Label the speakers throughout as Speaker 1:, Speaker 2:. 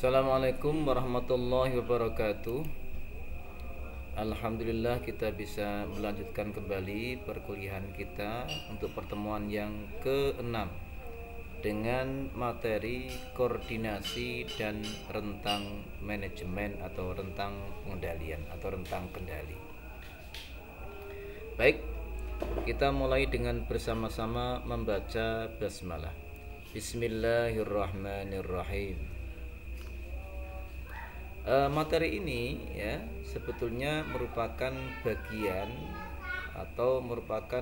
Speaker 1: Assalamualaikum warahmatullahi wabarakatuh. Alhamdulillah kita bisa melanjutkan kembali perkuliahan kita untuk pertemuan yang ke-6 dengan materi koordinasi dan rentang manajemen atau rentang pengendalian atau rentang kendali. Baik, kita mulai dengan bersama-sama membaca basmalah. Bismillahirrahmanirrahim. Materi ini ya sebetulnya merupakan bagian atau merupakan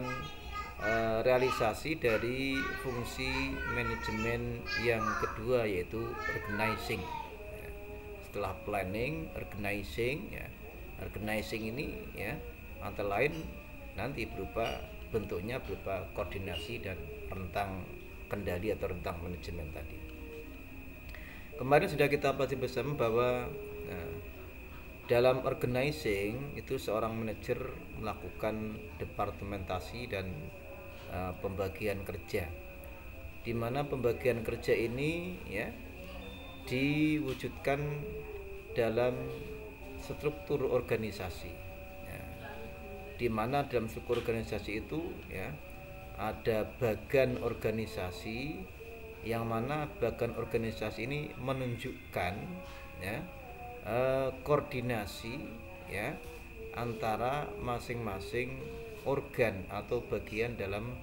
Speaker 1: realisasi dari fungsi manajemen yang kedua, yaitu organizing. Setelah planning, organizing ya. Organizing ini ya antara lain nanti bentuknya berupa koordinasi dan rentang kendali atau rentang manajemen tadi. Kemarin sudah kita pelajari bersama bahwa dalam organizing itu seorang manajer melakukan departementasi dan pembagian kerja, di mana pembagian kerja ini ya diwujudkan dalam struktur organisasi, ya, di mana dalam struktur organisasi itu ya ada bagan organisasi, yang mana bagan organisasi ini menunjukkan ya koordinasi ya antara masing-masing organ atau bagian dalam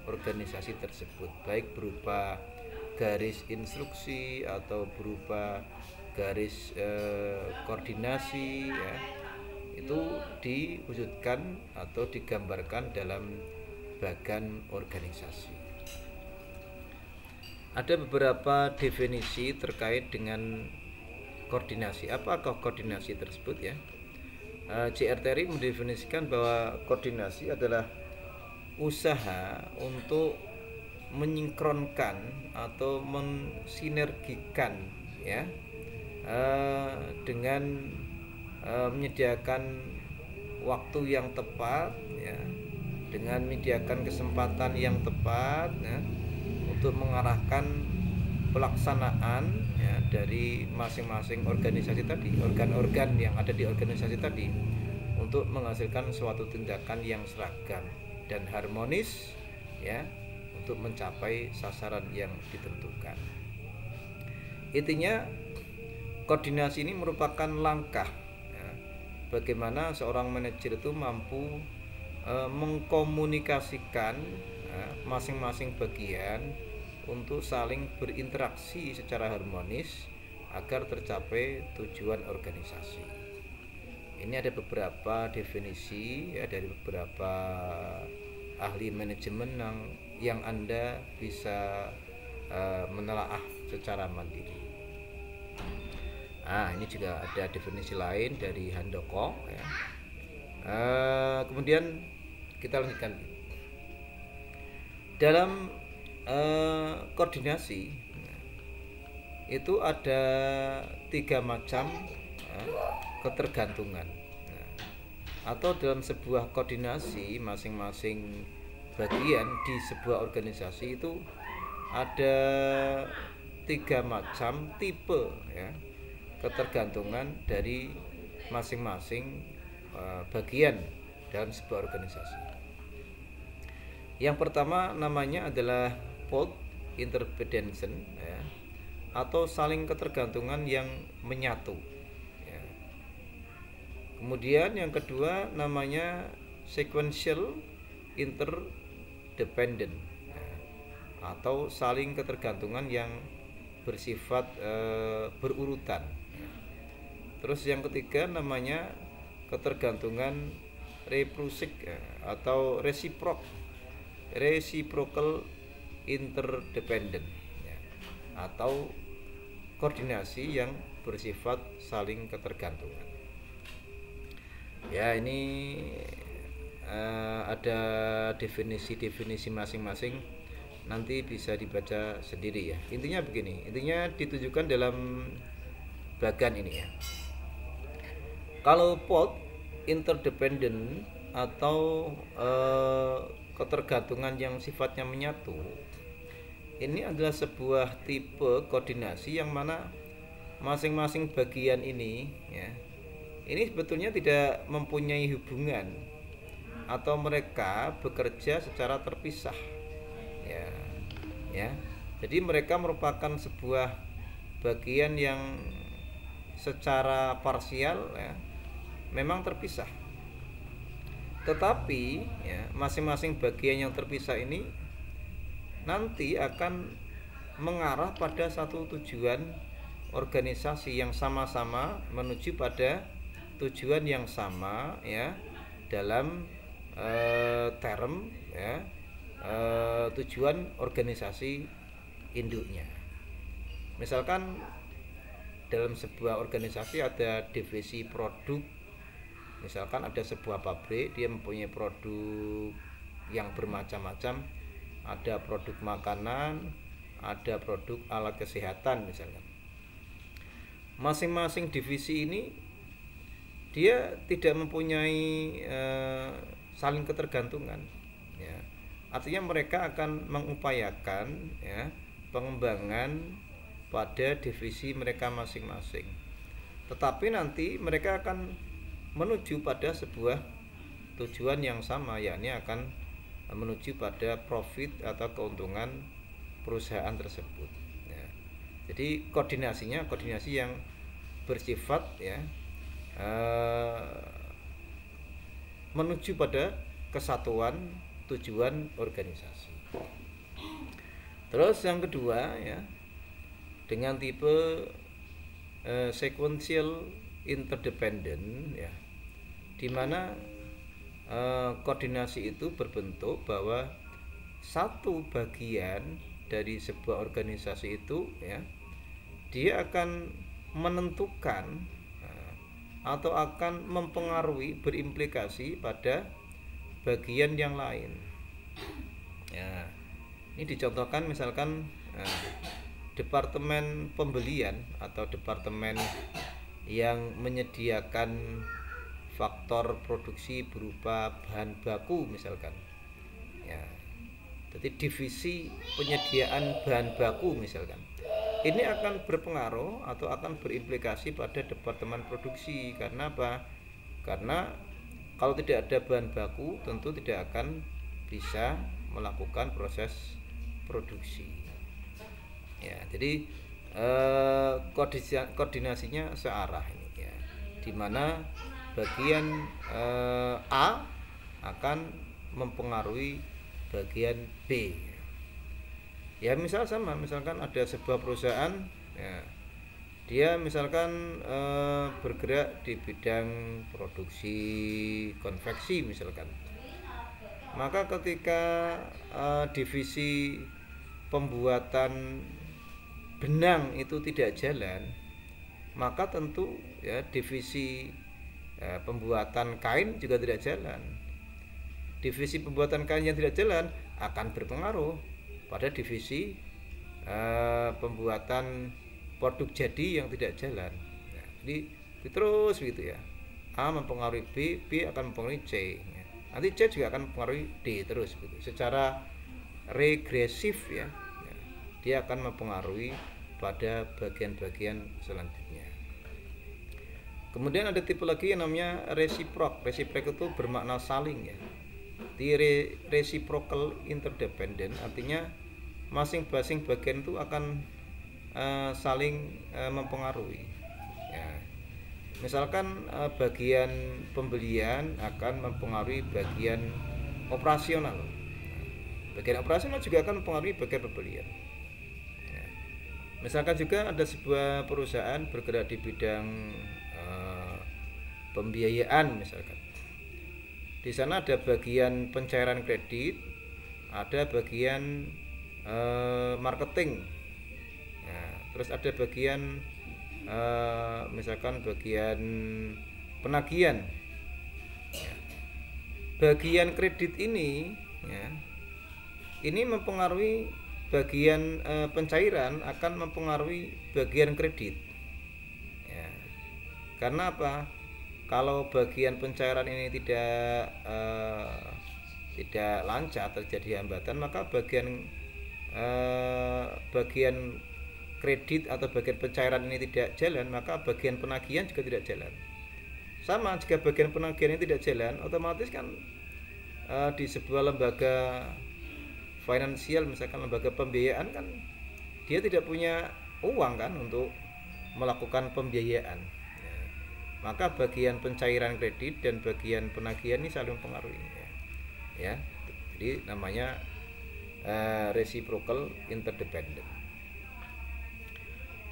Speaker 1: organisasi tersebut, baik berupa garis instruksi atau berupa garis koordinasi ya, itu diwujudkan atau digambarkan dalam bagan organisasi. Ada beberapa definisi terkait dengan koordinasi. Apakah koordinasi tersebut ya? J.R. Terry mendefinisikan bahwa koordinasi adalah usaha untuk menyinkronkan atau mensinergikan ya dengan menyediakan waktu yang tepat ya, dengan menyediakan kesempatan yang tepat ya, untuk mengarahkan pelaksanaan ya, dari masing-masing organisasi tadi, organ-organ yang ada di organisasi tadi, untuk menghasilkan suatu tindakan yang seragam dan harmonis ya, untuk mencapai sasaran yang ditentukan. Intinya koordinasi ini merupakan langkah ya, bagaimana seorang manajer itu mampu mengkomunikasikan ya, masing-masing bagian untuk saling berinteraksi secara harmonis agar tercapai tujuan organisasi. Ini ada beberapa definisi ya, dari beberapa ahli manajemen yang Anda bisa menelaah secara mandiri. Ini juga ada definisi lain dari Handoko ya. Kemudian kita lanjutkan dalam koordinasi itu ada 3 macam ketergantungan atau dalam sebuah koordinasi masing-masing bagian di sebuah organisasi itu ada 3 macam tipe ya ketergantungan dari masing-masing bagian dalam sebuah organisasi. Yang pertama namanya adalah fault interdependence ya, atau saling ketergantungan yang menyatu ya. Kemudian yang kedua namanya sequential interdependent ya, atau saling ketergantungan yang bersifat berurutan ya. Terus yang ketiga namanya ketergantungan reciprocity ya, atau reciprocal interdependent ya, atau koordinasi yang bersifat saling ketergantungan. Ya, ini ada definisi-definisi masing-masing, nanti bisa dibaca sendiri ya. Intinya begini, intinya ditujukan dalam bagan ini ya. Kalau fault interdependent atau ketergantungan yang sifatnya menyatu, ini adalah sebuah tipe koordinasi yang mana masing-masing bagian ini ya, ini sebetulnya tidak mempunyai hubungan atau mereka bekerja secara terpisah ya. Ya. Jadi mereka merupakan sebuah bagian yang secara parsial ya, memang terpisah. Tetapi ya, masing-masing bagian yang terpisah ini nanti akan mengarah pada satu tujuan organisasi yang sama-sama menuju pada tujuan yang sama ya, dalam term ya, tujuan organisasi induknya. Misalkan dalam sebuah organisasi ada divisi produk, misalkan ada sebuah pabrik, dia mempunyai produk yang bermacam-macam, ada produk makanan, ada produk alat kesehatan misalkan. Masing-masing divisi ini dia tidak mempunyai saling ketergantungan ya. Artinya mereka akan mengupayakan ya, pengembangan pada divisi mereka masing-masing. Tetapi nanti mereka akan menuju pada sebuah tujuan yang sama, yakni akan menuju pada profit atau keuntungan perusahaan tersebut ya. Jadi koordinasinya koordinasi yang bersifat ya, menuju pada kesatuan tujuan organisasi. Terus yang kedua ya, dengan tipe sequential interdependent ya, di mana koordinasi itu berbentuk bahwa satu bagian dari sebuah organisasi itu ya, dia akan menentukan atau akan mempengaruhi, berimplikasi pada bagian yang lain ya. Ini dicontohkan misalkan departemen pembelian atau departemen yang menyediakan faktor produksi berupa bahan baku misalkan ya. Jadi divisi penyediaan bahan baku misalkan, ini akan berpengaruh atau akan berimplikasi pada departemen produksi. Karena apa? Karena kalau tidak ada bahan baku tentu tidak akan bisa melakukan proses produksi ya. Jadi koordinasinya searah ini ya, dimana bagian A akan mempengaruhi bagian B ya. Misal sama, misalkan ada sebuah perusahaan ya, dia misalkan bergerak di bidang produksi konveksi misalkan, maka ketika divisi pembuatan benang itu tidak jalan, maka tentu ya divisi pembuatan kain juga tidak jalan. Divisi pembuatan kain yang tidak jalan akan berpengaruh pada divisi pembuatan produk jadi yang tidak jalan. Nah, jadi terus gitu ya. A mempengaruhi B, B akan mempengaruhi C. Nanti C juga akan mempengaruhi D terus gitu. Secara regresif ya. Dia akan mempengaruhi pada bagian-bagian selanjutnya. Kemudian ada tipe lagi yang namanya reciprok. Reciprok itu bermakna saling ya. Di reciprocal interdependent artinya masing-masing bagian itu akan saling mempengaruhi ya. Misalkan bagian pembelian akan mempengaruhi bagian operasional. Bagian operasional juga akan mempengaruhi bagian pembelian ya. Misalkan juga ada sebuah perusahaan bergerak di bidang pembiayaan misalkan. Di sana ada bagian pencairan kredit, ada bagian marketing. Nah, terus ada bagian misalkan bagian penagihan. Bagian kredit ini ya, ini mempengaruhi bagian pencairan akan mempengaruhi bagian kredit ya. Karena apa? Kalau bagian pencairan ini tidak lancar, terjadi hambatan, maka bagian kredit atau bagian pencairan ini tidak jalan, maka bagian penagihan juga tidak jalan. Sama, jika bagian penagihan ini tidak jalan, otomatis kan di sebuah lembaga finansial, misalkan lembaga pembiayaan, kan dia tidak punya uang kan untuk melakukan pembiayaan. Maka bagian pencairan kredit dan bagian penagihan ini saling mempengaruhi, ya. Jadi namanya reciprocal interdependent.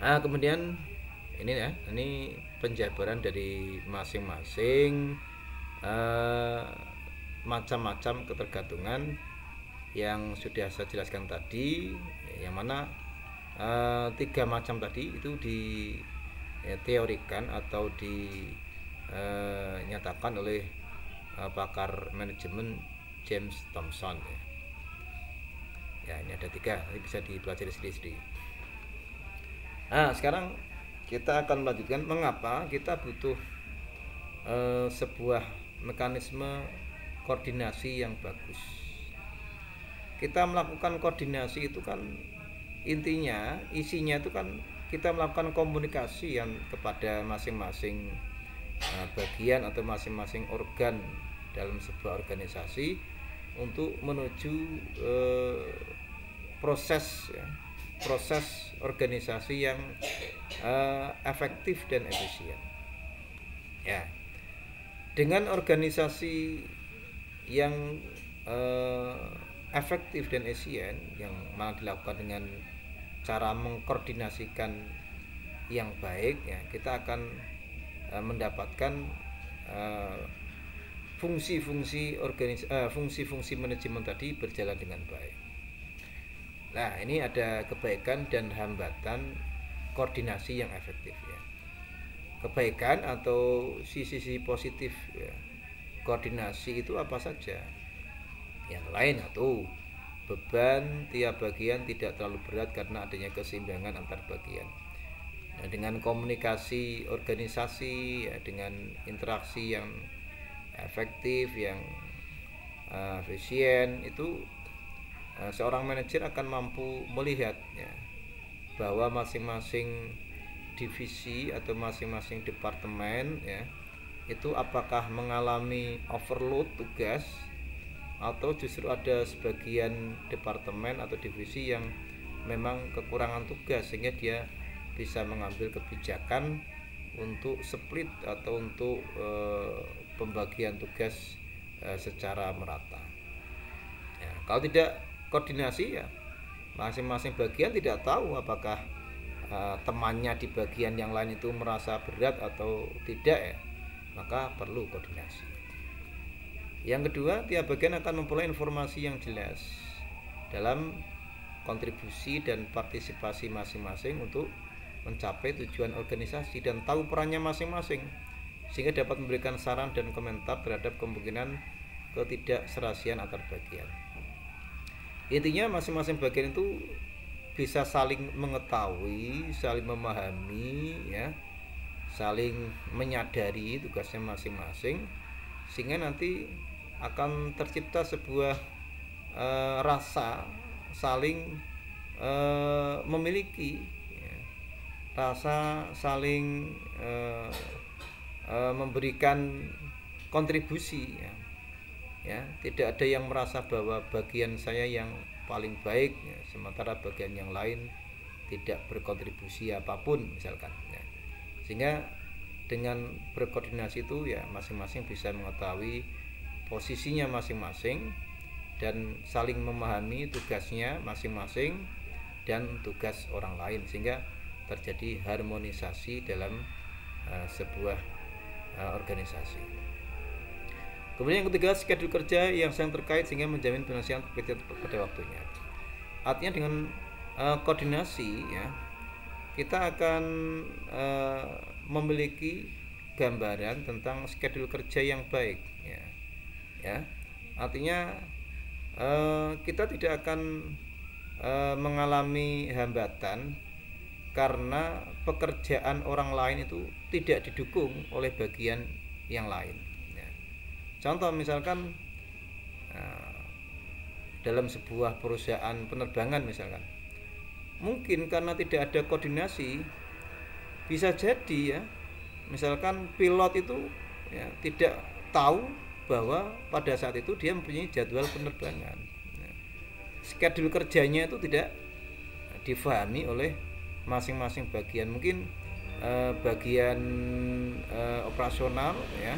Speaker 1: Nah, kemudian ini ya, ini penjabaran dari masing-masing macam-macam ketergantungan yang sudah saya jelaskan tadi, yang mana 3 macam tadi itu diteorikan atau dinyatakan oleh pakar manajemen James Thomson, ya. Ya, ini ada 3, ini bisa dipelajari sendiri-sendiri. Nah, sekarang kita akan melanjutkan mengapa kita butuh sebuah mekanisme koordinasi yang bagus. Kita melakukan koordinasi itu kan intinya, isinya itu kan kita melakukan komunikasi yang kepada masing-masing bagian atau masing-masing organ dalam sebuah organisasi untuk menuju proses organisasi yang efektif dan efisien. Ya, dengan organisasi yang efektif dan efisien yang mana dilakukan dengan cara mengkoordinasikan yang baik, ya, kita akan mendapatkan fungsi-fungsi manajemen tadi berjalan dengan baik. Nah, ini ada kebaikan dan hambatan koordinasi yang efektif, ya. Kebaikan atau sisi-sisi positif, ya, koordinasi itu apa saja? Yang lain atau beban tiap bagian tidak terlalu berat karena adanya keseimbangan antar bagian. Nah, dengan komunikasi organisasi, ya, dengan interaksi yang efektif, yang efisien, itu seorang manajer akan mampu melihat, ya, bahwa masing-masing divisi atau masing-masing departemen, ya, itu apakah mengalami overload tugas atau justru ada sebagian departemen atau divisi yang memang kekurangan tugas sehingga dia bisa mengambil kebijakan untuk split atau untuk pembagian tugas secara merata. Ya, kalau tidak koordinasi, ya, masing-masing bagian tidak tahu apakah temannya di bagian yang lain itu merasa berat atau tidak, ya. Maka perlu koordinasi. Yang kedua, tiap bagian akan memperoleh informasi yang jelas dalam kontribusi dan partisipasi masing-masing untuk mencapai tujuan organisasi dan tahu perannya masing-masing sehingga dapat memberikan saran dan komentar terhadap kemungkinan ketidakserasian antar bagian. Intinya masing-masing bagian itu bisa saling mengetahui, saling memahami, ya, saling menyadari tugasnya masing-masing sehingga nanti akan tercipta sebuah rasa saling memiliki, ya, rasa saling memberikan kontribusi, ya. Ya, tidak ada yang merasa bahwa bagian saya yang paling baik, ya, sementara bagian yang lain tidak berkontribusi apapun misalkan, ya. Sehingga dengan berkoordinasi itu, ya, masing-masing bisa mengetahui posisinya masing-masing dan saling memahami tugasnya masing-masing dan tugas orang lain sehingga terjadi harmonisasi dalam sebuah organisasi. Kemudian yang ketiga, schedule kerja yang saling terkait sehingga menjamin penyelesaian pada waktunya. Artinya dengan koordinasi, ya, kita akan memiliki gambaran tentang schedule kerja yang baik, ya. Ya, artinya kita tidak akan mengalami hambatan karena pekerjaan orang lain itu tidak didukung oleh bagian yang lain. Contoh misalkan dalam sebuah perusahaan penerbangan misalkan, mungkin karena tidak ada koordinasi, bisa jadi ya, misalkan pilot itu ya tidak tahu bahwa pada saat itu dia mempunyai jadwal penerbangan. Nah, schedule kerjanya itu tidak difahami oleh masing-masing bagian. Mungkin bagian operasional ya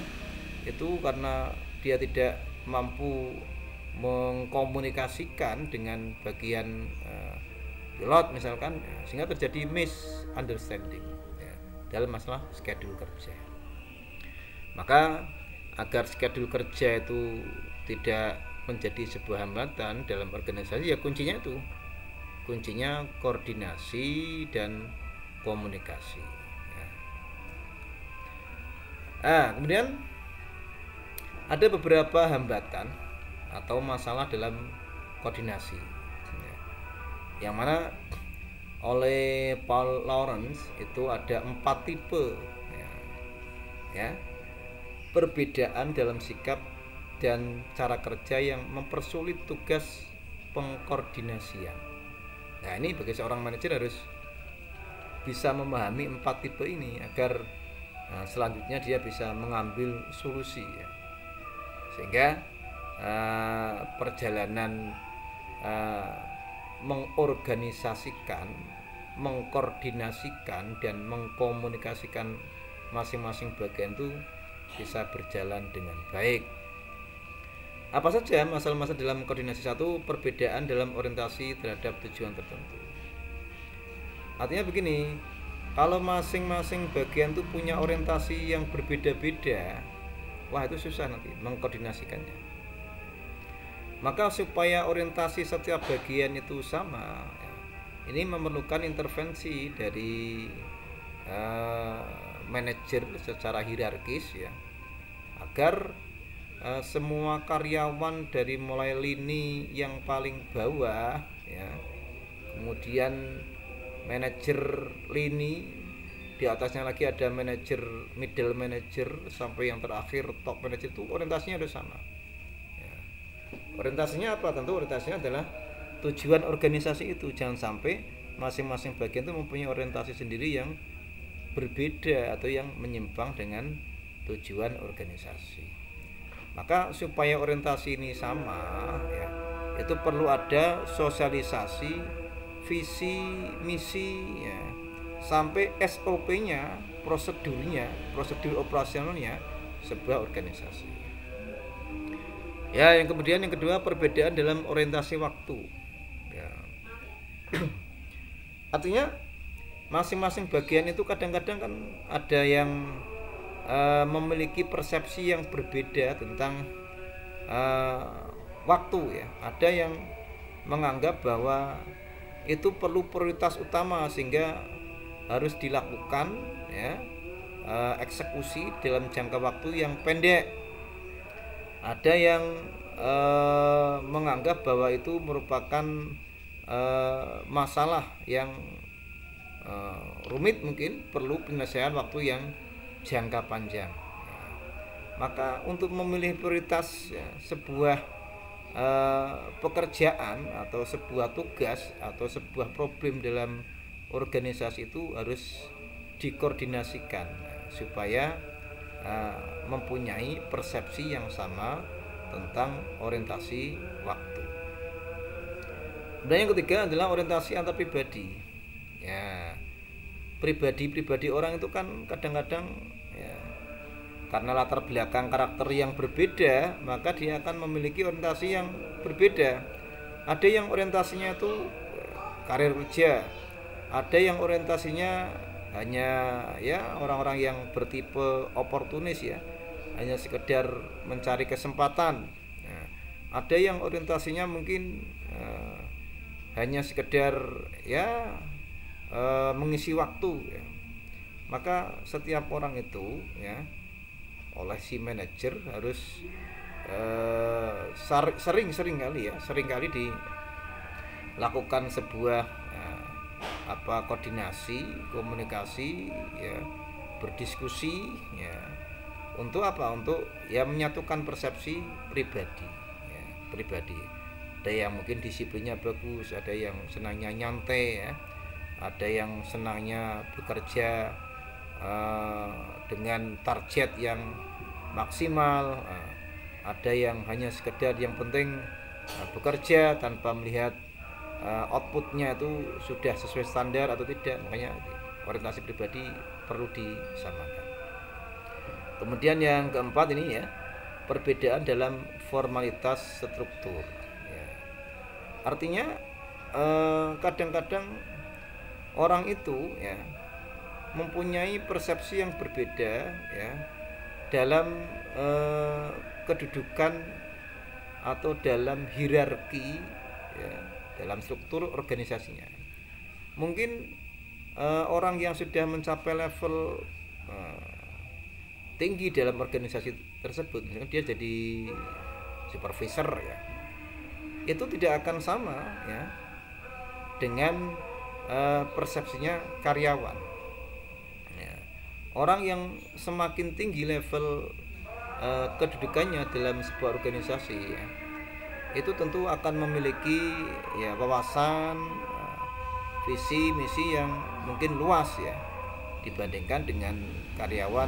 Speaker 1: itu karena dia tidak mampu mengkomunikasikan dengan bagian pilot misalkan, ya, sehingga terjadi misunderstanding ya, dalam masalah schedule kerja. Maka agar schedule kerja itu tidak menjadi sebuah hambatan dalam organisasi, ya kuncinya koordinasi dan komunikasi ya. Kemudian ada beberapa hambatan atau masalah dalam koordinasi ya, yang mana oleh Paul Lawrence itu ada 4 tipe ya, perbedaan dalam sikap dan cara kerja yang mempersulit tugas pengkoordinasian. Nah, ini bagi seorang manajer harus bisa memahami 4 tipe ini agar selanjutnya dia bisa mengambil solusi ya. Sehingga perjalanan mengorganisasikan, mengkoordinasikan dan mengkomunikasikan masing-masing bagian itu bisa berjalan dengan baik. Apa saja masalah-masalah dalam koordinasi? 1, perbedaan dalam orientasi terhadap tujuan tertentu. Artinya begini, kalau masing-masing bagian itu punya orientasi yang berbeda-beda, wah itu susah nanti mengkoordinasikannya. Maka supaya orientasi setiap bagian itu sama ya, ini memerlukan intervensi dari manajer secara hierarkis ya, agar semua karyawan dari mulai lini yang paling bawah ya, kemudian manajer lini, di atasnya lagi ada manajer, middle manager, sampai yang terakhir top manager, itu orientasinya harus sama ya. Orientasinya apa? Tentu orientasinya adalah tujuan organisasi itu. Jangan sampai masing-masing bagian itu mempunyai orientasi sendiri yang berbeda atau yang menyimpang dengan tujuan organisasi. Maka supaya orientasi ini sama ya, itu perlu ada sosialisasi visi misi ya, sampai SOP-nya, prosedurnya, prosedur operasionalnya sebuah organisasi. Ya, yang kedua perbedaan dalam orientasi waktu. Ya. Artinya masing-masing bagian itu kadang-kadang kan ada yang memiliki persepsi yang berbeda tentang waktu ya. Ada yang menganggap bahwa itu perlu prioritas utama sehingga harus dilakukan ya, eksekusi dalam jangka waktu yang pendek. Ada yang menganggap bahwa itu merupakan masalah yang rumit, mungkin perlu penyelesaian waktu yang jangka panjang. Maka untuk memilih prioritas ya, sebuah pekerjaan atau sebuah tugas atau sebuah problem dalam organisasi itu harus dikoordinasikan supaya mempunyai persepsi yang sama tentang orientasi waktu. Dan yang ketiga adalah orientasi antar pribadi. Ya, pribadi orang itu kan kadang-kadang ya, karena latar belakang karakter yang berbeda, maka dia akan memiliki orientasi yang berbeda. Ada yang orientasinya itu karir kerja, ada yang orientasinya hanya ya orang-orang yang bertipe oportunis ya, hanya sekedar mencari kesempatan. Nah, ada yang orientasinya mungkin hanya sekedar ya mengisi waktu ya. Maka setiap orang itu ya oleh si manajer harus sering kali dilakukan sebuah koordinasi, komunikasi ya, berdiskusi ya, untuk apa? Untuk ya menyatukan persepsi pribadi ya, Ada yang mungkin disiplinnya bagus, ada yang senangnya nyantai ya, ada yang senangnya bekerja dengan target yang maksimal, ada yang hanya sekedar yang penting bekerja tanpa melihat outputnya itu sudah sesuai standar atau tidak. Makanya orientasi pribadi perlu disamakan. Kemudian yang keempat ini ya, perbedaan dalam formalitas struktur ya. Artinya kadang-kadang orang itu ya mempunyai persepsi yang berbeda ya dalam kedudukan atau dalam hierarki ya, dalam struktur organisasinya. Mungkin orang yang sudah mencapai level tinggi dalam organisasi tersebut, misalnya dia jadi supervisor ya, itu tidak akan sama ya dengan persepsinya karyawan ya. Orang yang semakin tinggi level kedudukannya dalam sebuah organisasi ya, itu tentu akan memiliki ya wawasan, visi misi yang mungkin luas ya dibandingkan dengan karyawan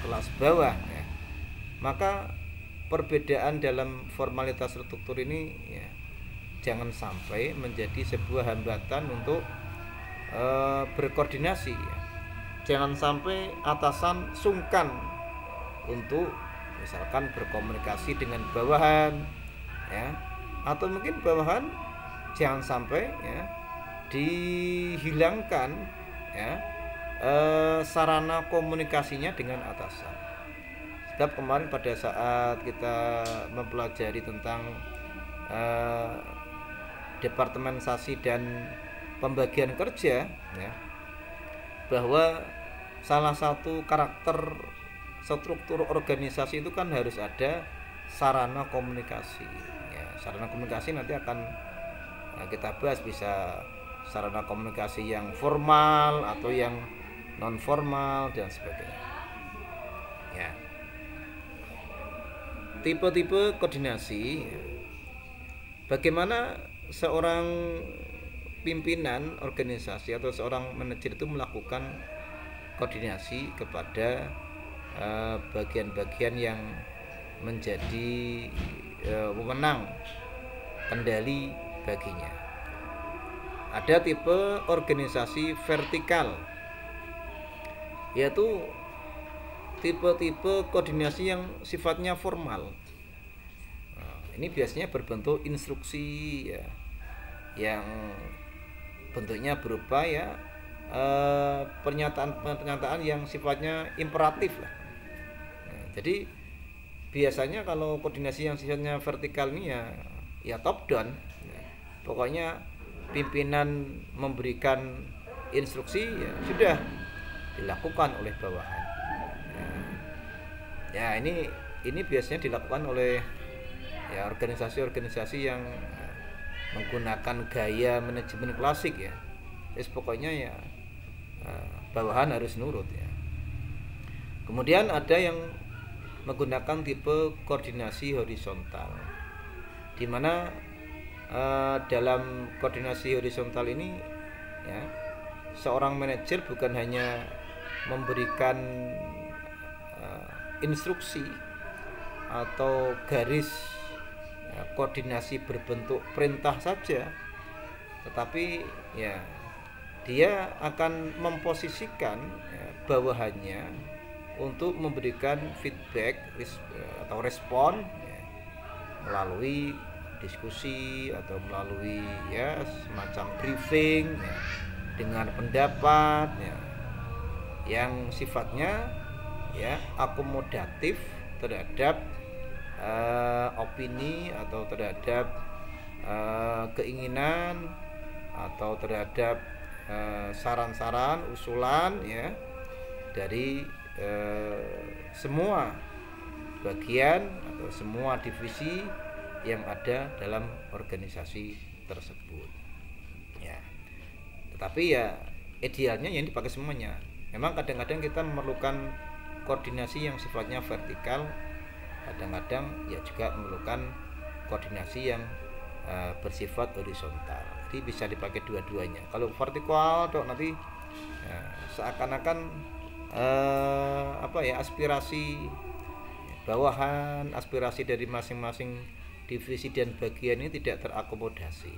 Speaker 1: kelas bawah ya. Maka perbedaan dalam formalitas struktur ini ya, jangan sampai menjadi sebuah hambatan untuk berkoordinasi ya. Jangan sampai atasan sungkan untuk misalkan berkomunikasi dengan bawahan ya, atau mungkin bawahan jangan sampai ya dihilangkan ya sarana komunikasinya dengan atasan. Sebab kemarin pada saat kita mempelajari tentang departementasi dan pembagian kerja ya, bahwa salah satu karakter struktur organisasi itu kan harus ada sarana komunikasi ya. Sarana komunikasi nanti akan kita bahas, bisa sarana komunikasi yang formal atau yang non formal dan sebagainya ya. Tipe-tipe koordinasi, bagaimana seorang pimpinan organisasi atau seorang manajer itu melakukan koordinasi kepada bagian-bagian yang menjadi wewenang kendali baginya. Ada tipe organisasi vertikal, yaitu tipe-tipe koordinasi yang sifatnya formal. Ini biasanya berbentuk instruksi ya, yang bentuknya berupa ya pernyataan yang sifatnya imperatif lah. Jadi biasanya kalau koordinasi yang sifatnya vertikal ini ya top down. Pokoknya pimpinan memberikan instruksi ya sudah dilakukan oleh bawahan. Ya ini biasanya dilakukan oleh ya organisasi-organisasi yang menggunakan gaya manajemen klasik ya. Terus pokoknya ya bawahan harus nurut ya. Kemudian ada yang menggunakan tipe koordinasi horizontal, di mana dalam koordinasi horizontal ini ya, seorang manajer bukan hanya memberikan instruksi atau garis ya, koordinasi berbentuk perintah saja, tetapi ya dia akan memposisikan ya, bawahannya untuk memberikan feedback atau respon ya, melalui diskusi atau melalui ya semacam briefing ya, dengan pendapat ya, yang sifatnya ya akomodatif terhadap opini atau terhadap keinginan atau terhadap saran-saran, usulan ya dari semua bagian atau semua divisi yang ada dalam organisasi tersebut ya. Tetapi ya idealnya yang dipakai semuanya. Memang kadang-kadang kita memerlukan koordinasi yang sifatnya vertikal, kadang-kadang ya juga memerlukan koordinasi yang bersifat horizontal. Jadi bisa dipakai dua-duanya. Kalau vertikal dok nanti seakan-akan aspirasi bawahan, aspirasi dari masing-masing divisi dan bagian ini tidak terakomodasi.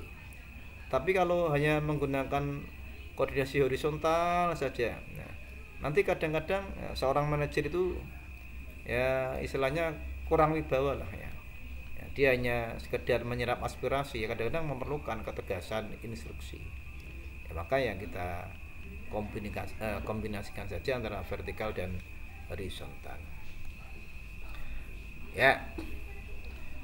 Speaker 1: Tapi kalau hanya menggunakan koordinasi horizontal saja, nanti kadang-kadang seorang manajer itu ya istilahnya kurang wibawa lah ya. Dia hanya sekedar menyerap aspirasi, ya kadang-kadang memerlukan ketegasan instruksi. Ya, maka yang kita kombinasikan saja antara vertikal dan horizontal. Ya,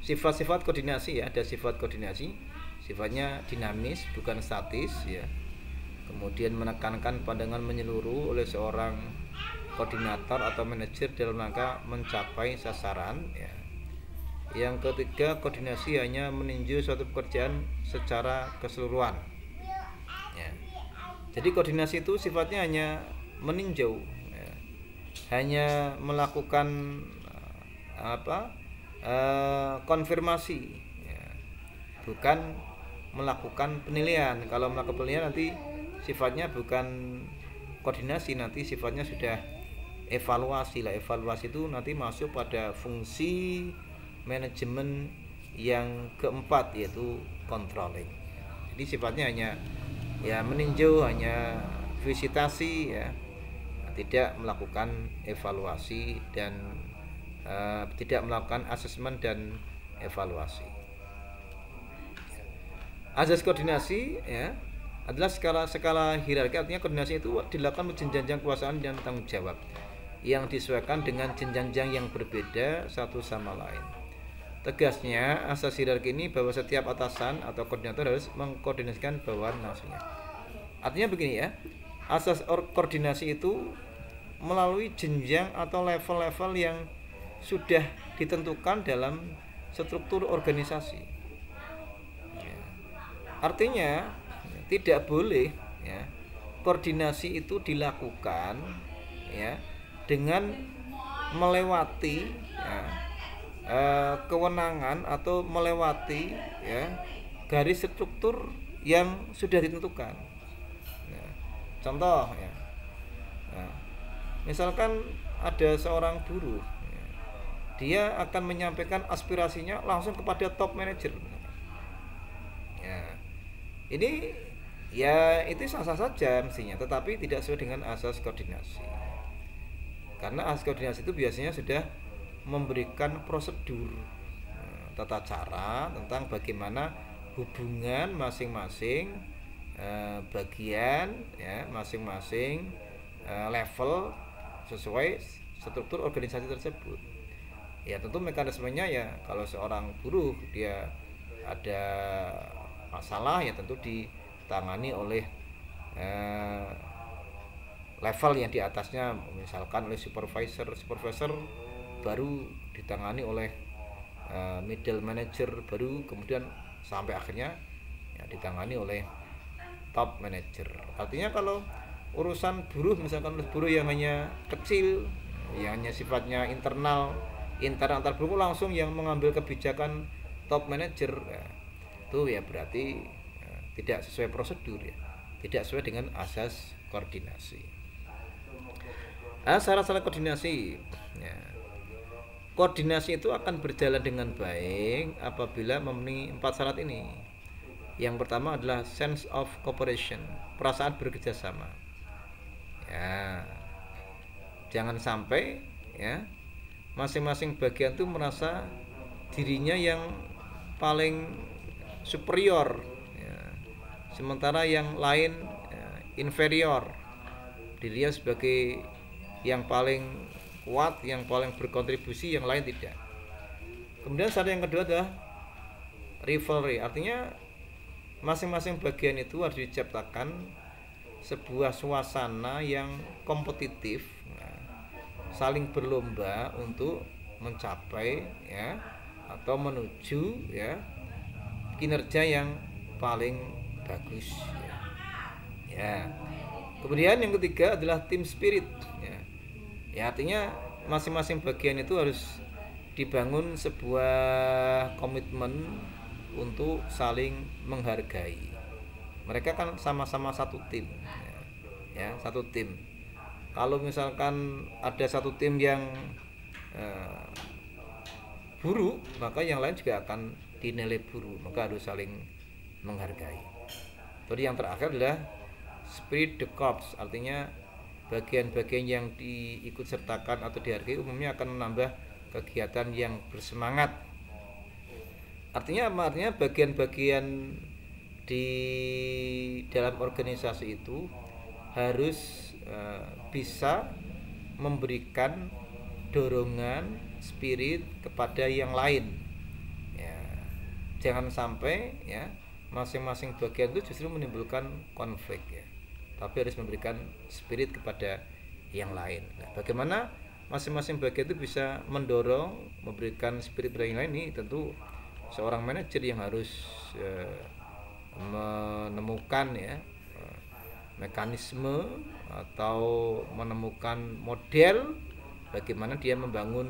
Speaker 1: sifat-sifat koordinasi ya, ada sifat koordinasi, sifatnya dinamis bukan statis ya. Kemudian menekankan pandangan menyeluruh oleh seorang koordinator atau manajer dalam rangka mencapai sasaran ya. Yang ketiga, koordinasi hanya meninjau suatu pekerjaan secara keseluruhan ya. Jadi koordinasi itu sifatnya hanya meninjau ya. Hanya melakukan konfirmasi ya. Bukan melakukan penilaian. Kalau melakukan penilaian nanti sifatnya bukan koordinasi, nanti sifatnya sudah evaluasi lah. Evaluasi itu nanti masuk pada fungsi manajemen yang keempat, yaitu controlling. Jadi sifatnya hanya ya meninjau, hanya visitasi ya, tidak melakukan evaluasi dan tidak melakukan asesmen dan evaluasi. Azas koordinasi ya adalah skala hierarki, artinya koordinasi itu dilakukan jenjang kekuasaan dan tanggung jawab yang disesuaikan dengan jenjang yang berbeda satu sama lain. Tegasnya, asas hierarki ini bahwa setiap atasan atau koordinator harus mengkoordinasikan bawahan langsungnya. Artinya begini ya, asas koordinasi itu melalui jenjang atau level-level yang sudah ditentukan dalam struktur organisasi. Ya. Artinya tidak boleh ya, koordinasi itu dilakukan ya dengan melewati ya, kewenangan atau melewati ya garis struktur yang sudah ditentukan. Ya, contoh ya, misalkan ada seorang buruh, ya, dia akan menyampaikan aspirasinya langsung kepada top manager. Ya, ini ya itu sah-sah saja mestinya, tetapi tidak sesuai dengan asas koordinasi. Karena asas koordinasi itu biasanya sudah memberikan prosedur tata cara tentang bagaimana hubungan masing-masing bagian ya, masing-masing level sesuai struktur organisasi tersebut. Ya tentu mekanismenya ya, kalau seorang buruh dia ada masalah ya tentu ditangani oleh level yang di atasnya, misalkan oleh supervisor baru ditangani oleh middle manager, baru kemudian sampai akhirnya ya ditangani oleh top manager. Artinya kalau urusan buruh, misalkan buruh yang hanya kecil, yang hanya sifatnya intern antar buruh, langsung yang mengambil kebijakan top manager ya, itu ya berarti tidak sesuai prosedur ya, tidak sesuai dengan asas koordinasi. Syarat-syarat koordinasi ya. Koordinasi itu akan berjalan dengan baik apabila memenuhi 4 syarat ini. Yang pertama adalah sense of cooperation, perasaan bekerja sama. Ya, jangan sampai ya masing-masing bagian itu merasa dirinya yang paling superior, ya, sementara yang lain ya, inferior, dirinya sebagai yang paling kuat, yang paling berkontribusi, yang lain tidak. Kemudian syarat yang kedua adalah rivalry, artinya masing-masing bagian itu harus diciptakan sebuah suasana yang kompetitif, saling berlomba untuk mencapai ya atau menuju ya kinerja yang paling bagus ya. Ya. Kemudian yang ketiga adalah team spirit ya. Ya artinya masing-masing bagian itu harus dibangun sebuah komitmen untuk saling menghargai. mereka kan sama-sama satu tim, ya satu tim. Kalau misalkan ada satu tim yang buruk, maka yang lain juga akan dinilai buruk, maka harus saling menghargai. Jadi yang terakhir adalah spirit de corps, artinya bagian-bagian yang diikut sertakan atau dihargai umumnya akan menambah kegiatan yang bersemangat. Artinya apa? Artinya bagian-bagian di dalam organisasi itu harus bisa memberikan dorongan spirit kepada yang lain, ya. Jangan sampai ya masing-masing bagian itu justru menimbulkan konflik, ya, tapi harus memberikan spirit kepada yang lain. Nah, bagaimana masing-masing bagian itu bisa mendorong, memberikan spirit kepada yang lain, ini tentu seorang manajer yang harus menemukan ya mekanisme atau menemukan model bagaimana dia membangun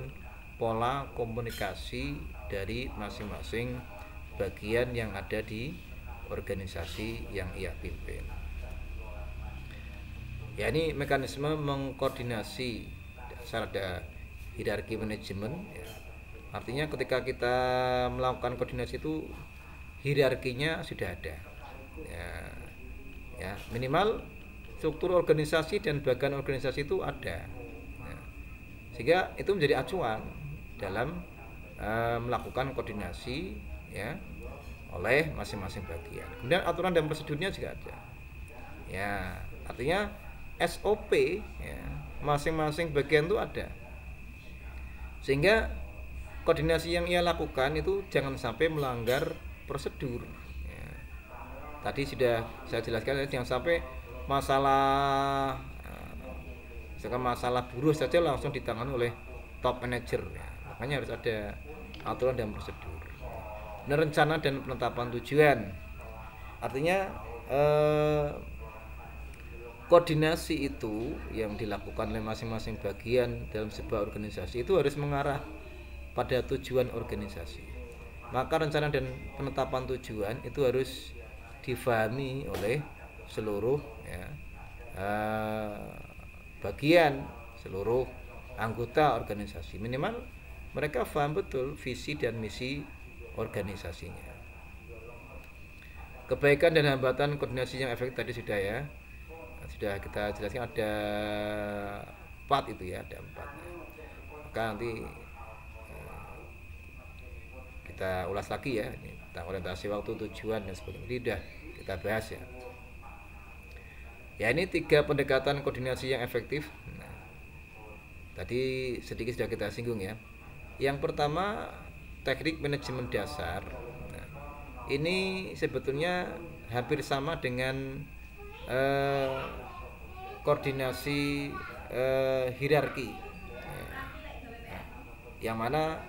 Speaker 1: pola komunikasi dari masing-masing bagian yang ada di organisasi yang ia pimpin. Ya, ini mekanisme mengkoordinasi dasar ada hierarki manajemen, ya. Artinya ketika kita melakukan koordinasi itu hierarkinya sudah ada, ya minimal struktur organisasi dan bagian organisasi itu ada, ya. Sehingga itu menjadi acuan dalam melakukan koordinasi, ya, oleh masing-masing bagian. Kemudian aturan dan prosedurnya juga ada, ya, artinya SOP, ya, masing-masing bagian itu ada, sehingga koordinasi yang ia lakukan itu jangan sampai melanggar prosedur, ya. Tadi sudah saya jelaskan, jangan sampai masalah misalkan masalah buruh saja langsung ditangani oleh top manager, ya. Makanya harus ada aturan dan prosedur. Rencana dan penetapan tujuan, artinya koordinasi itu yang dilakukan oleh masing-masing bagian dalam sebuah organisasi itu harus mengarah pada tujuan organisasi. Maka rencana dan penetapan tujuan itu harus difahami oleh seluruh, ya, bagian, seluruh anggota organisasi. Minimal mereka paham betul visi dan misi organisasinya. Kebaikan dan hambatan koordinasi yang efektif tadi sudah, ya, sudah kita jelaskan, ada 4 itu, ya, ada 4. Maka nanti kita ulas lagi, ya, ini tentang orientasi waktu, tujuan dan sebagainya. Ini sudah kita bahas, ya. Ya, ini 3 pendekatan koordinasi yang efektif. Nah, tadi sedikit sudah kita singgung, ya. Yang pertama, teknik manajemen dasar. Nah, ini sebetulnya hampir sama dengan koordinasi hierarki, yang mana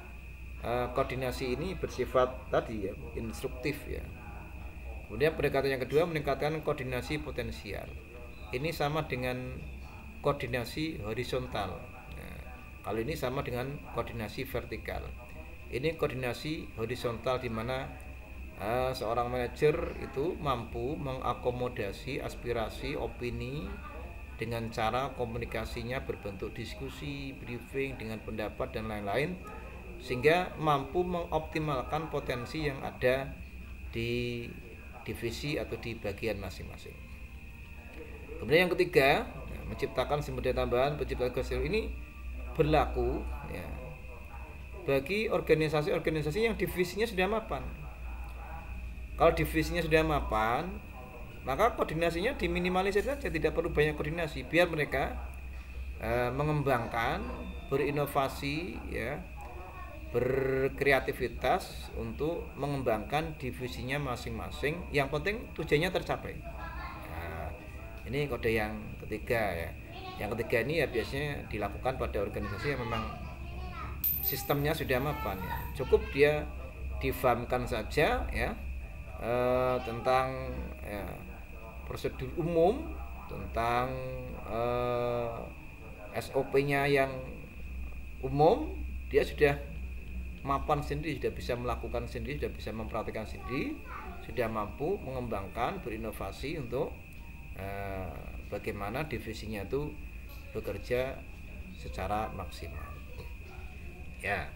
Speaker 1: koordinasi ini bersifat tadi, ya, instruktif, ya. Kemudian pendekatan yang kedua, meningkatkan koordinasi potensial. Ini sama dengan koordinasi horizontal. Nah, kalau ini sama dengan koordinasi vertikal. Ini koordinasi horizontal, di mana seorang manajer itu mampu mengakomodasi aspirasi, opini dengan cara komunikasinya berbentuk diskusi, briefing dengan pendapat dan lain-lain, sehingga mampu mengoptimalkan potensi yang ada di divisi atau di bagian masing-masing. Kemudian yang ketiga, menciptakan sumber daya tambahan, penciptaan kesehatan ini berlaku, ya, bagi organisasi-organisasi yang divisinya sudah mapan. Kalau divisinya sudah mapan, maka koordinasinya diminimalisir saja, tidak perlu banyak koordinasi, biar mereka mengembangkan, berinovasi, ya, berkreativitas untuk mengembangkan divisinya masing-masing. Yang penting tujuannya tercapai. Nah, ini kode yang ketiga, ya. Yang ketiga ini, ya, biasanya dilakukan pada organisasi yang memang sistemnya sudah mapan, ya. Cukup dia difahamkan saja, ya, tentang, ya, prosedur umum, tentang SOP-nya yang umum, dia sudah mapan sendiri, sudah bisa melakukan sendiri, sudah bisa mempraktikkan sendiri, sudah mampu mengembangkan, berinovasi untuk bagaimana divisinya itu bekerja secara maksimal. Ya,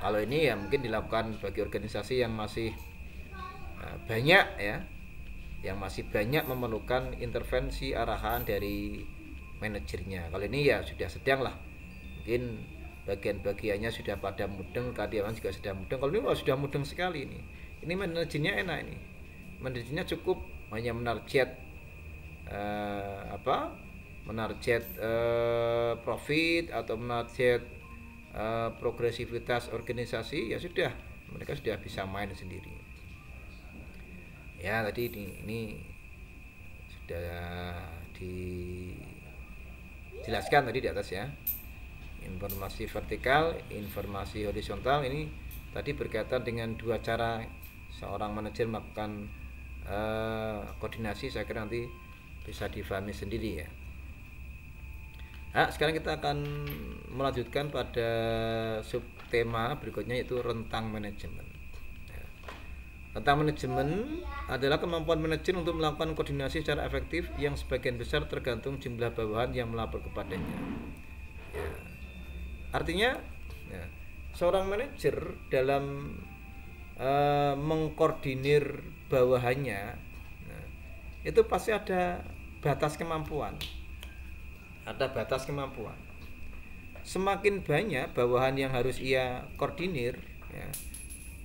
Speaker 1: kalau ini ya mungkin dilakukan bagi organisasi yang masih banyak ya, yang masih banyak memerlukan intervensi arahan dari manajernya. Kalau ini ya sudah sedang lah, mungkin bagian-bagiannya sudah pada mudeng, karyawan juga sudah mudeng. Kalau ini sudah mudeng sekali ini manajernya enak, ini manajernya cukup hanya menarget menarget profit atau menarget progresivitas organisasi, ya sudah, mereka sudah bisa main sendiri. Ya, tadi ini sudah dijelaskan tadi di atas ya. Informasi vertikal, informasi horizontal, ini tadi berkaitan dengan dua cara seorang manajer melakukan koordinasi. Saya kira nanti bisa difahami sendiri ya. Nah, sekarang kita akan melanjutkan pada subtema berikutnya, yaitu rentang manajemen. Rentang manajemen adalah kemampuan manajer untuk melakukan koordinasi secara efektif yang sebagian besar tergantung jumlah bawahan yang melapor kepadanya. Ya. Artinya ya, seorang manajer dalam mengkoordinir bawahannya, itu pasti ada batas kemampuan. Ada batas kemampuan. Semakin banyak bawahan yang harus ia koordinir, ya,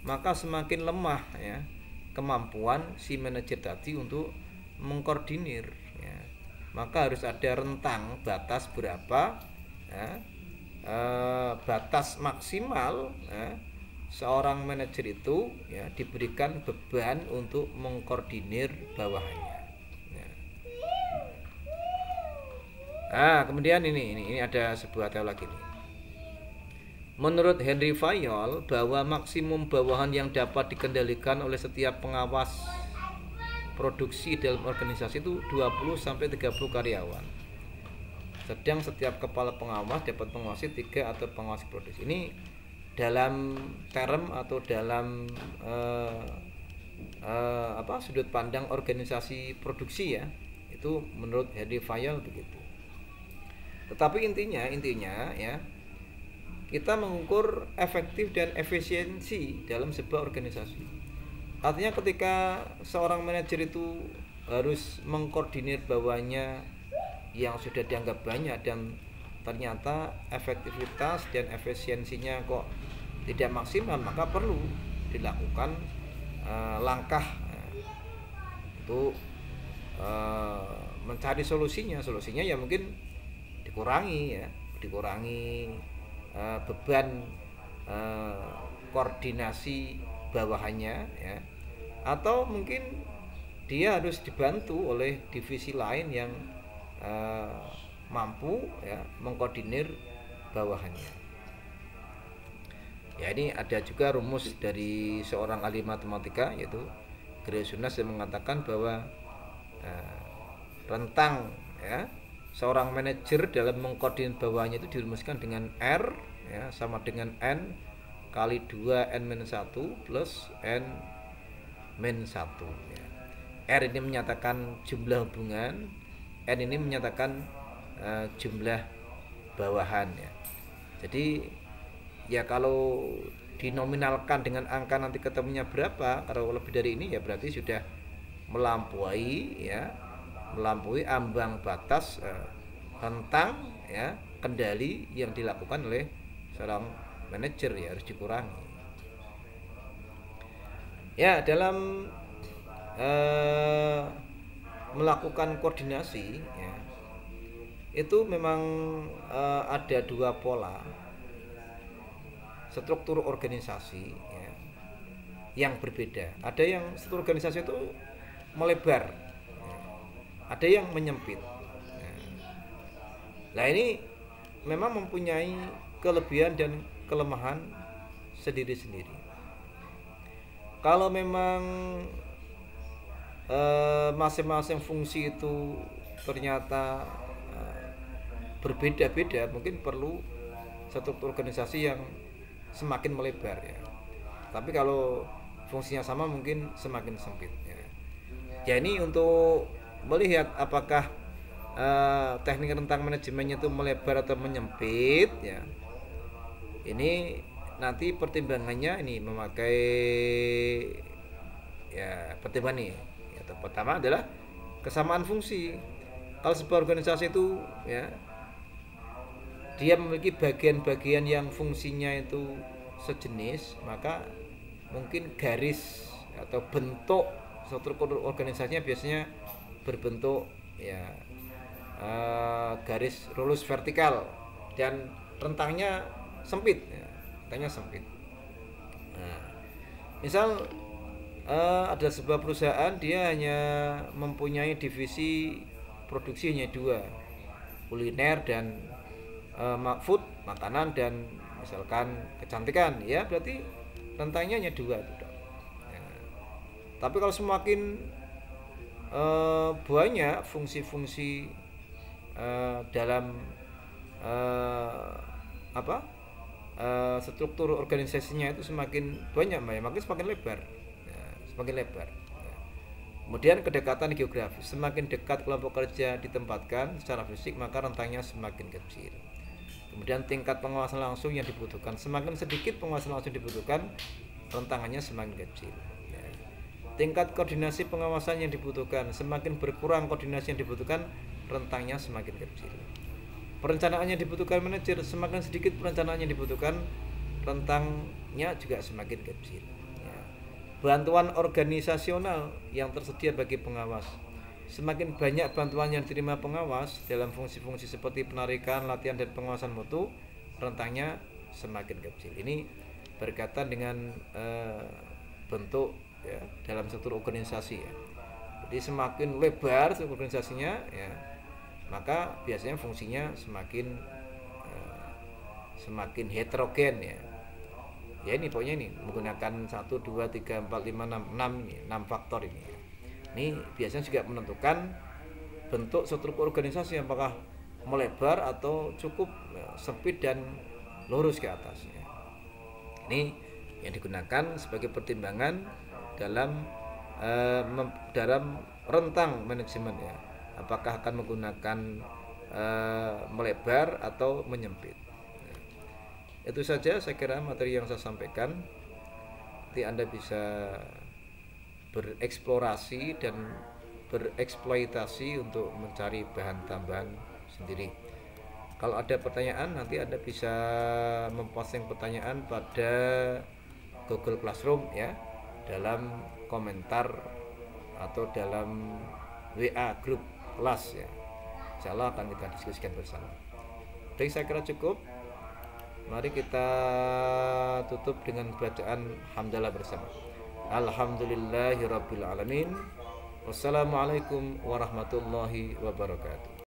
Speaker 1: maka semakin lemah ya kemampuan si manajer tadi untuk mengkoordinir ya. Maka harus ada rentang batas berapa ya, batas maksimal ya, seorang manajer itu ya diberikan beban untuk mengkoordinir bawahannya ya. Nah, kemudian ini ada sebuah teori ini. Menurut Henry Fayol, bahwa maksimum bawahan yang dapat dikendalikan oleh setiap pengawas produksi dalam organisasi itu 20-30 karyawan. Sedang setiap kepala pengawas dapat menguasai 3 atau pengawas produksi. Ini dalam term atau dalam sudut pandang organisasi produksi ya. Itu menurut Henry Fayol begitu. Tetapi intinya ya, kita mengukur efektif dan efisiensi dalam sebuah organisasi. Artinya ketika seorang manajer itu harus mengkoordinir bawahannya yang sudah dianggap banyak dan ternyata efektivitas dan efisiensinya kok tidak maksimal, maka perlu dilakukan langkah untuk mencari solusinya. Solusinya ya mungkin dikurangi beban koordinasi bawahannya ya, atau mungkin dia harus dibantu oleh divisi lain yang mampu ya mengkoordinir bawahannya. Ya, ini ada juga rumus dari seorang ahli matematika, yaitu Graysonas, yang mengatakan bahwa rentang ya seorang manajer dalam mengkoordinir bawahannya itu dirumuskan dengan R ya, sama dengan N kali 2 N-1 plus N-1 ya. R ini menyatakan jumlah hubungan, N ini menyatakan jumlah bawahan ya. Jadi ya kalau dinominalkan dengan angka nanti ketemunya berapa, kalau lebih dari ini ya berarti sudah melampaui ambang batas rentang ya kendali yang dilakukan oleh seorang manajer, ya harus dikurangi. Ya, dalam melakukan koordinasi ya, itu memang ada dua pola struktur organisasi ya, yang berbeda. Ada yang struktur organisasi itu melebar, ada yang menyempit. Nah, ini memang mempunyai kelebihan dan kelemahan sendiri-sendiri. Kalau memang masing-masing fungsi itu ternyata berbeda-beda, mungkin perlu struktur organisasi yang semakin melebar ya. Tapi kalau fungsinya sama mungkin semakin sempit ya. Ya ini untuk melihat apakah teknik rentang manajemennya itu melebar atau menyempit ya. Ini nanti pertimbangannya ini memakai ya pertimbangan nih. Yang pertama adalah kesamaan fungsi. Kalau sebuah organisasi itu ya dia memiliki bagian-bagian yang fungsinya itu sejenis, maka mungkin garis atau bentuk struktur organisasinya biasanya berbentuk ya garis lurus vertikal dan rentangnya sempit ya, rentangnya sempit. Nah, misal ada sebuah perusahaan dia hanya mempunyai divisi produksi hanya dua, kuliner dan food, makanan dan misalkan kecantikan ya, berarti rentangnya hanya dua ya. Tapi kalau semakin banyak fungsi-fungsi dalam struktur organisasinya itu semakin banyak, makin semakin lebar ya, semakin lebar ya. Kemudian kedekatan geografis, semakin dekat kelompok kerja ditempatkan secara fisik maka rentangnya semakin kecil. Kemudian tingkat pengawasan langsung yang dibutuhkan, semakin sedikit pengawasan langsung dibutuhkan rentangannya semakin kecil ya. Tingkat koordinasi pengawasan yang dibutuhkan, semakin berkurang koordinasi yang dibutuhkan rentangnya semakin kecil. Perencanaan yang dibutuhkan manajer, semakin sedikit perencanaan yang dibutuhkan rentangnya juga semakin kecil ya. Bantuan organisasional yang tersedia bagi pengawas, semakin banyak bantuan yang diterima pengawas dalam fungsi-fungsi seperti penarikan, latihan dan pengawasan mutu, rentangnya semakin kecil. Ini berkaitan dengan bentuk ya, dalam struktur organisasi ya. Jadi semakin lebar struktur organisasinya ya, maka biasanya fungsinya semakin heterogen ya. Ya ini pokoknya ini menggunakan 1, 2, 3, 4, 5, 6 faktor ini ya. Ini biasanya juga menentukan bentuk struktur organisasi apakah melebar atau cukup sempit dan lurus ke atasnya. Ini yang digunakan sebagai pertimbangan dalam rentang manajemen ya. Apakah akan menggunakan melebar atau menyempit. Itu saja saya kira materi yang saya sampaikan. Nanti Anda bisa bereksplorasi dan bereksploitasi untuk mencari bahan tambahan sendiri. Kalau ada pertanyaan nanti Anda bisa memposting pertanyaan pada Google Classroom ya, dalam komentar atau dalam WA grup kelas ya. Insyaallah akan kita diskusikan bersama. Jadi saya kira cukup. Mari kita tutup dengan bacaan hamdalah bersama. Alhamdulillahirabbil alamin. Wassalamualaikum warahmatullahi wabarakatuh.